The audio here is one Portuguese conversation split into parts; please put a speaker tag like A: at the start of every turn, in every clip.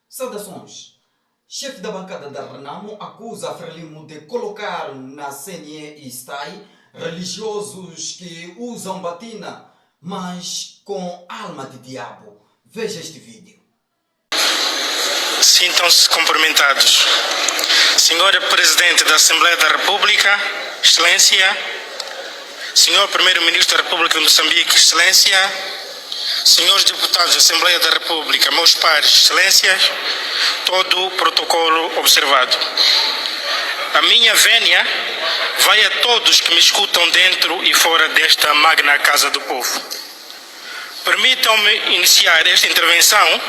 A: Saudações. Chefe da bancada da Renamo acusa a Frelimo de colocar na CNE e STAI religiosos que usam batina, mas com alma de diabo. Veja este vídeo.
B: Sintam-se cumprimentados. Senhora Presidente da Assembleia da República, Excelência, Senhor Primeiro-Ministro da República de Moçambique, Excelência, senhores deputados da Assembleia da República, meus pares, Excelências, todo o protocolo observado. A minha vénia vai a todos que me escutam dentro e fora desta magna Casa do Povo. Permitam-me iniciar esta intervenção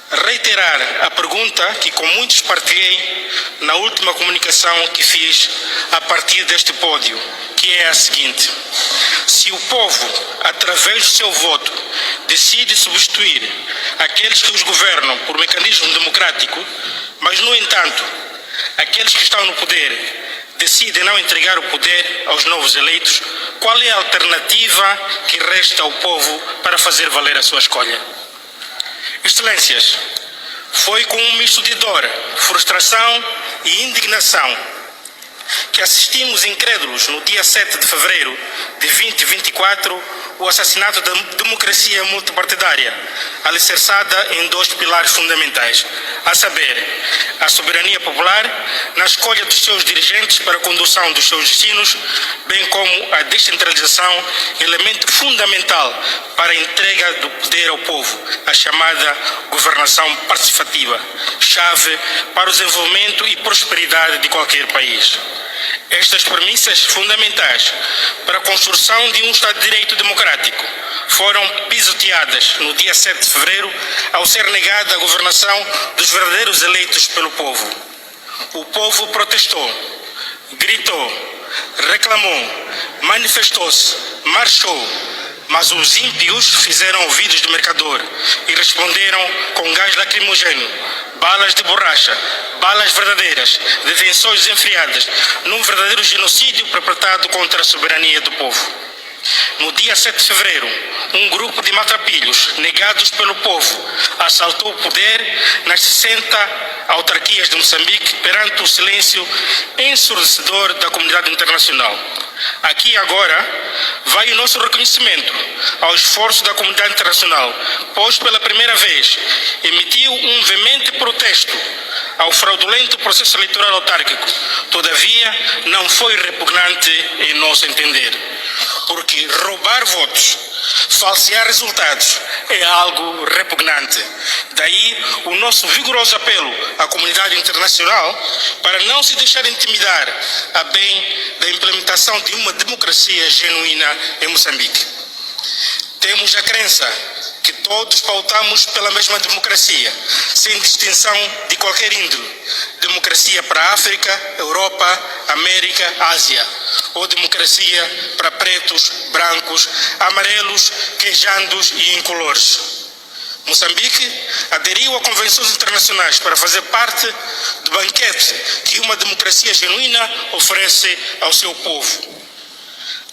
B: reiterar a pergunta que com muitos partilhei na última comunicação que fiz a partir deste pódio, que é a seguinte: se o povo, através do seu voto, decide substituir aqueles que os governam por mecanismo democrático, mas, no entanto, aqueles que estão no poder decidem não entregar o poder aos novos eleitos, qual é a alternativa que resta ao povo para fazer valer a sua escolha? Excelências, foi com um misto de dor, frustração e indignação que assistimos incrédulos no dia 7 de fevereiro de 2024 o assassinato da democracia multipartidária, alicerçada em dois pilares fundamentais, a saber, a soberania popular na escolha dos seus dirigentes para a condução dos seus destinos, bem como a descentralização, elemento fundamental para a entrega do poder ao povo, a chamada governação participativa, chave para o desenvolvimento e prosperidade de qualquer país. Estas premissas fundamentais para a construção de um Estado de Direito democrático foram pisoteadas no dia 7 de fevereiro ao ser negada a governação dos verdadeiros eleitos pelo povo. O povo protestou, gritou, reclamou, manifestou-se, marchou, mas os ímpios fizeram ouvidos de mercador e responderam com gás lacrimogéneo, balas de borracha, balas verdadeiras, detenções desenfreadas, num verdadeiro genocídio perpetrado contra a soberania do povo. No dia 7 de fevereiro, um grupo de maltrapilhos, negados pelo povo, assaltou o poder nas 60 autarquias de Moçambique perante o silêncio ensurdecedor da comunidade internacional. Aqui agora vai o nosso reconhecimento ao esforço da comunidade internacional, pois pela primeira vez emitiu um veemente protesto ao fraudulento processo eleitoral autárquico. Todavia, não foi repugnante em nosso entender, porque roubar votos, falsear resultados é algo repugnante. Daí o nosso vigoroso apelo à comunidade internacional para não se deixar intimidar a bem da implementação de uma democracia genuína em Moçambique. Temos a crença que todos pautamos pela mesma democracia, sem distinção de qualquer índole. Democracia para a África, Europa, América, Ásia. Ou democracia para pretos, brancos, amarelos, queijandos e incolores. Moçambique aderiu a convenções internacionais para fazer parte do banquete que uma democracia genuína oferece ao seu povo.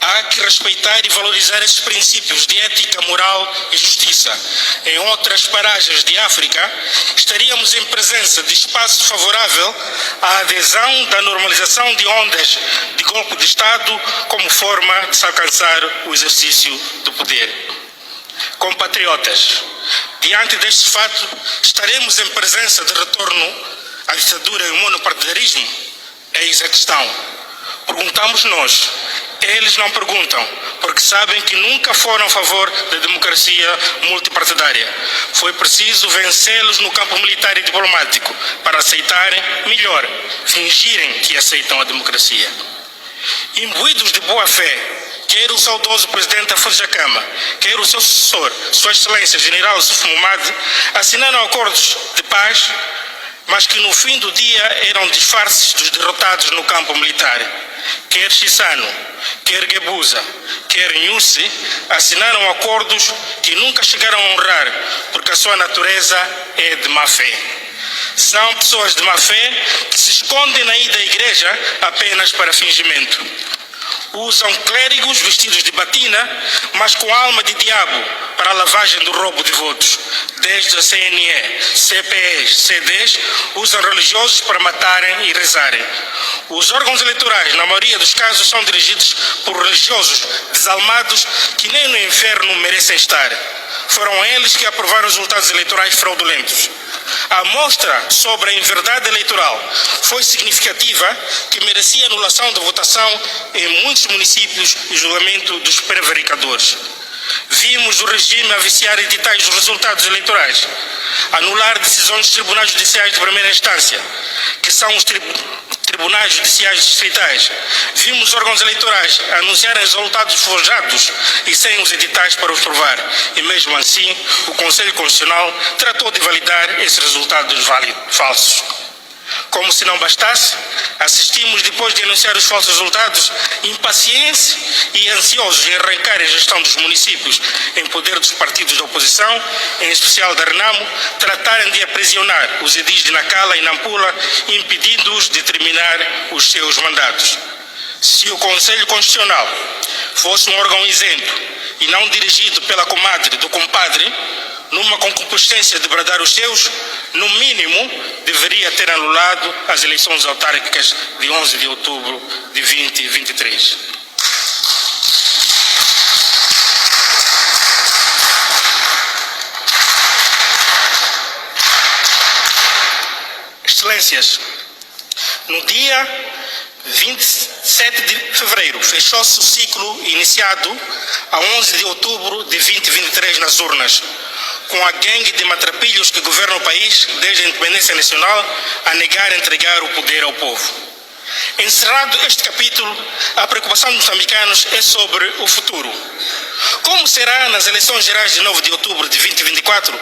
B: Há que respeitar e valorizar esses princípios de ética, moral e justiça. Em outras paragens de África, estaríamos em presença de espaço favorável à adesão da normalização de ondas de golpe de Estado como forma de se alcançar o exercício do poder. Compatriotas, diante deste fato, estaremos em presença de retorno à ditadura e ao monopartidarismo? Eis a questão. Perguntamos nós. Eles não perguntam, porque sabem que nunca foram a favor da democracia multipartidária. Foi preciso vencê-los no campo militar e diplomático para aceitarem, melhor, fingirem que aceitam a democracia. Imbuídos de boa fé, quer o saudoso presidente Afonso Dhlakama, quer o seu sucessor, Sua Excelência General Yusuf Mahamat, assinaram acordos de paz, mas que no fim do dia eram disfarces dos derrotados no campo militar. Quer Chissano, quer Guebuza, quer Nyusi assinaram acordos que nunca chegaram a honrar, porque a sua natureza é de má fé. São pessoas de má fé que se escondem na ida à igreja apenas para fingimento. Usam clérigos vestidos de batina, mas com alma de diabo para a lavagem do roubo de votos. desde a CNE, CPEs, CDs, usam religiosos para matarem e rezarem. Os órgãos eleitorais, na maioria dos casos, são dirigidos por religiosos desalmados que nem no inferno merecem estar. Foram eles que aprovaram os resultados eleitorais fraudulentos. A amostra sobre a inverdade eleitoral foi significativa, que merecia anulação da votação em muitos municípios e julgamento dos prevaricadores. Vimos o regime a viciar editais dos resultados eleitorais, anular decisões dos tribunais judiciais de primeira instância, que são os tribunais judiciais distritais. Vimos órgãos eleitorais anunciarem resultados forjados e sem os editais para os provar. E mesmo assim, o Conselho Constitucional tratou de validar esses resultados falsos. Como se não bastasse, assistimos, depois de anunciar os falsos resultados, impacientes e ansiosos em arrancar a gestão dos municípios em poder dos partidos da oposição, em especial da Renamo, tratarem de aprisionar os edis de Nacala e Nampula, impedindo-os de terminar os seus mandatos. Se o Conselho Constitucional fosse um órgão isento e não dirigido pela comadre do compadre, numa concupiscência de bradar os seus, no mínimo, deveria ter anulado as eleições autárquicas de 11 de outubro de 2023. Excelências, no dia 27 de fevereiro, fechou-se o ciclo iniciado a 11 de outubro de 2023 nas urnas, com a gangue de matrapilhos que governa o país desde a independência nacional a negar entregar o poder ao povo. Encerrado este capítulo, a preocupação dos moçambicanos é sobre o futuro. Como será nas eleições gerais de 9 de outubro de 2024,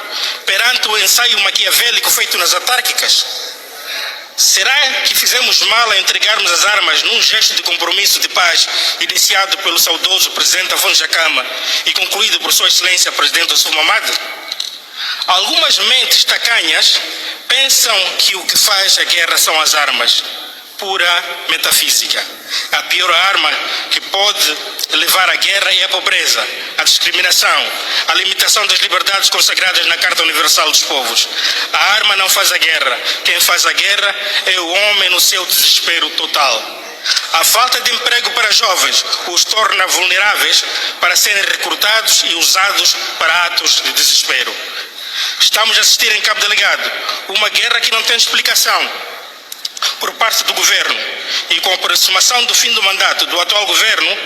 B: perante o ensaio maquiavélico feito nas autárquicas? Será que fizemos mal a entregarmos as armas num gesto de compromisso de paz iniciado pelo saudoso presidente Afonso Dhlakama e concluído por Sua Excelência Presidente Ossuf Mahamadou? Algumas mentes tacanhas pensam que o que faz a guerra são as armas. Pura metafísica. A pior arma que pode levar à guerra é a pobreza, a discriminação, a limitação das liberdades consagradas na Carta Universal dos Povos. A arma não faz a guerra. Quem faz a guerra é o homem no seu desespero total. A falta de emprego para jovens os torna vulneráveis para serem recrutados e usados para atos de desespero. Estamos a assistir em Cabo Delgado uma guerra que não tem explicação por parte do governo, e com a aproximação do fim do mandato do atual governo,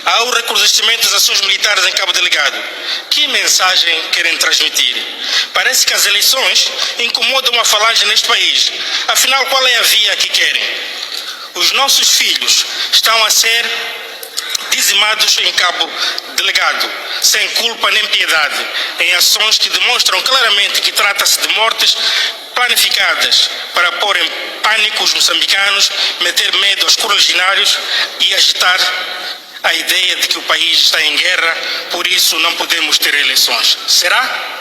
B: há o recrudescimento das ações militares em Cabo Delgado. Que mensagem querem transmitir? Parece que as eleições incomodam a falange neste país. Afinal, qual é a via que querem? Os nossos filhos estão a ser dizimados em Cabo Delgado, sem culpa nem piedade, em ações que demonstram claramente que trata-se de mortes planificadas para pôr em pânico os moçambicanos, meter medo aos coreliginários e agitar a ideia de que o país está em guerra, por isso não podemos ter eleições. Será?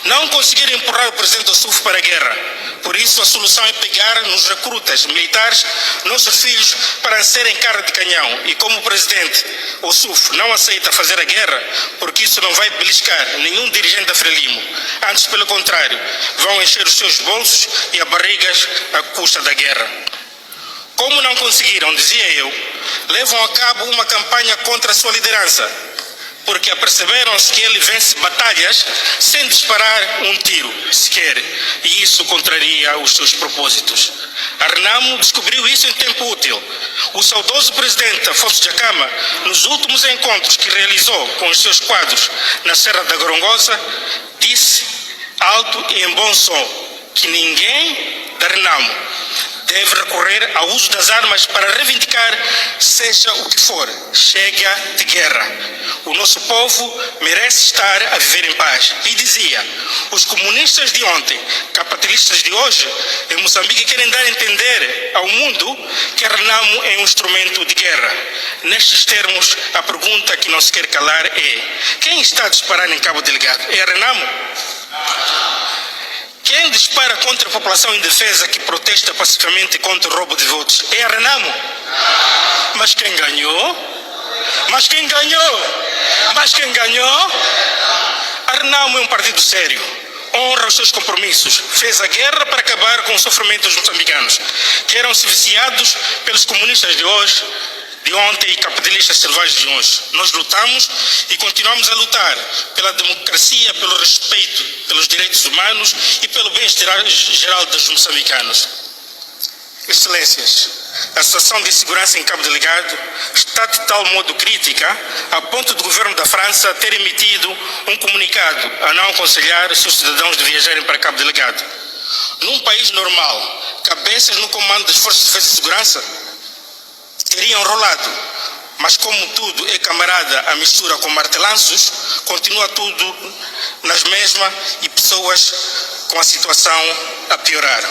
B: Não conseguiram empurrar o presidente Ossuf para a guerra. Por isso a solução é pegar nos recrutas militares, nossos filhos, para serem carne de canhão. E como o presidente Ossuf não aceita fazer a guerra, porque isso não vai beliscar nenhum dirigente da Frelimo. Antes, pelo contrário, vão encher os seus bolsos e as barrigas à custa da guerra. Como não conseguiram, dizia eu, levam a cabo uma campanha contra a sua liderança, porque aperceberam-se que ele vence batalhas sem disparar um tiro sequer, e isso contraria os seus propósitos. A Renamo descobriu isso em tempo útil. O saudoso presidente Afonso Dhlakama, nos últimos encontros que realizou com os seus quadros na Serra da Gorongosa, disse alto e em bom som que ninguém da Renamo deve recorrer ao uso das armas para reivindicar seja o que for. Chega de guerra. O nosso povo merece estar a viver em paz. E dizia, os comunistas de ontem, capitalistas de hoje, em Moçambique querem dar a entender ao mundo que a Renamo é um instrumento de guerra. Nestes termos, a pergunta que não se quer calar é: quem está a disparar em Cabo Delgado? É a Renamo? Quem dispara contra a população indefesa que protesta pacificamente contra o roubo de votos? É a Renamo? Mas quem ganhou? Mas quem ganhou? Mas quem ganhou? A Renamo é um partido sério, honra os seus compromissos, fez a guerra para acabar com o sofrimento dos moçambicanos, que eram-se viciados pelos comunistas de hoje, de ontem e capitalistas selvagens de hoje. Nós lutamos e continuamos a lutar pela democracia, pelo respeito pelos direitos humanos e pelo bem-estar geral dos moçambicanos. Excelências, a situação de insegurança em Cabo Delgado está de tal modo crítica a ponto do governo da França ter emitido um comunicado a não aconselhar seus cidadãos de viajarem para Cabo Delgado. Num país normal, cabeças no comando das forças de defesa e segurança teriam rolado, mas como tudo é camarada a mistura com martelanços, continua tudo nas mesmas e pessoas com a situação a piorar.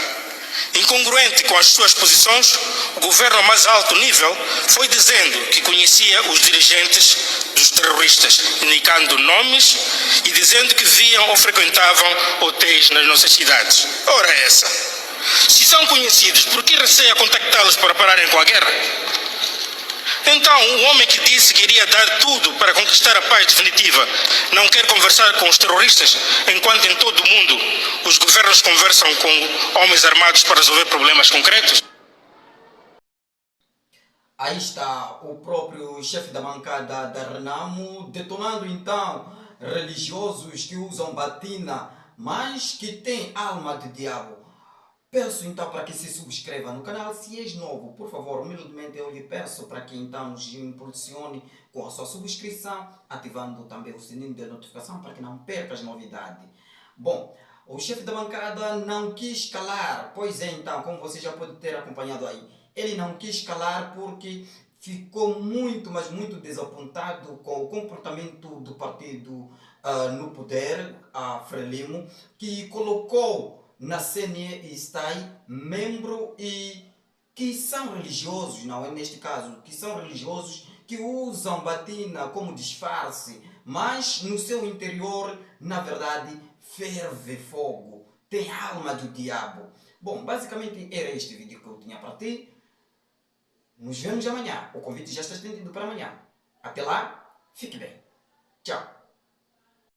B: Incongruente com as suas posições, o governo a mais alto nível foi dizendo que conhecia os dirigentes dos terroristas, indicando nomes e dizendo que viam ou frequentavam hotéis nas nossas cidades. Ora essa! Se são conhecidos, por que receia contactá-los para pararem com a guerra? Então, o homem que disse que iria dar tudo para conquistar a paz definitiva não quer conversar com os terroristas, enquanto em todo o mundo os governos conversam com homens armados para resolver problemas concretos?
A: Aí está o próprio chefe da bancada da Renamo detonando então religiosos que usam batina, mas que têm alma de diabo. Peço então para que se subscreva no canal. Se és novo, por favor, humildemente eu lhe peço para que então nos impulsione com a sua subscrição, ativando também o sininho de notificação para que não perca as novidades. Bom, o chefe da bancada não quis calar, pois é então, como você já pode ter acompanhado aí, ele não quis calar porque ficou muito, mas muito desapontado com o comportamento do partido no poder, a Frelimo, que colocou na CNE Istai membro e que são religiosos, não é neste caso, que são religiosos que usam batina como disfarce, mas no seu interior, na verdade, ferve fogo, tem alma do diabo. Bom, basicamente era este vídeo que eu tinha para ti. Nos vemos amanhã. O convite já está estendido para amanhã. Até lá, fique bem. Tchau.